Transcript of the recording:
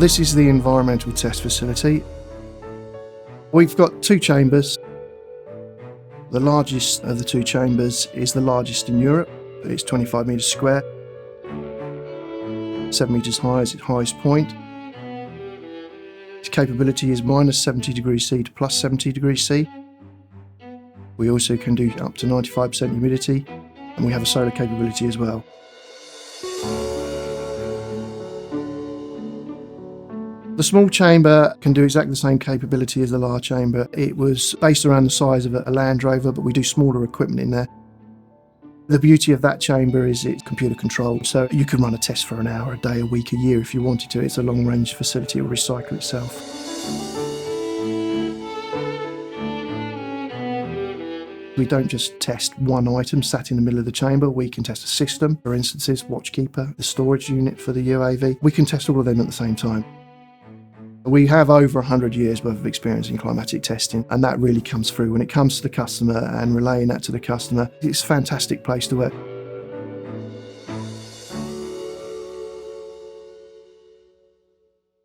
This is the environmental test facility. We've got 2 chambers. The largest of the 2 chambers is the largest in Europe. It's 25 metres square. 7 metres high is its highest point. Its capability is minus 70 degrees C to plus 70 degrees C. We also can do up to 95% humidity, and we have a solar capability as well. The small chamber can do exactly the same capability as the large chamber. It was based around the size of a Land Rover, but we do smaller equipment in there. The beauty of that chamber is it's computer controlled, so you can run a test for an hour, a day, a week, a year if you wanted to. It's a long-range facility, it will recycle itself. We don't just test one item sat in the middle of the chamber. We can test a system, for instance, Watchkeeper, the storage unit for the UAV. We can test all of them at the same time. We have over 100 years worth of experience in climatic testing, and that really comes through when it comes to the customer and relaying that to the customer. It's a fantastic place to work.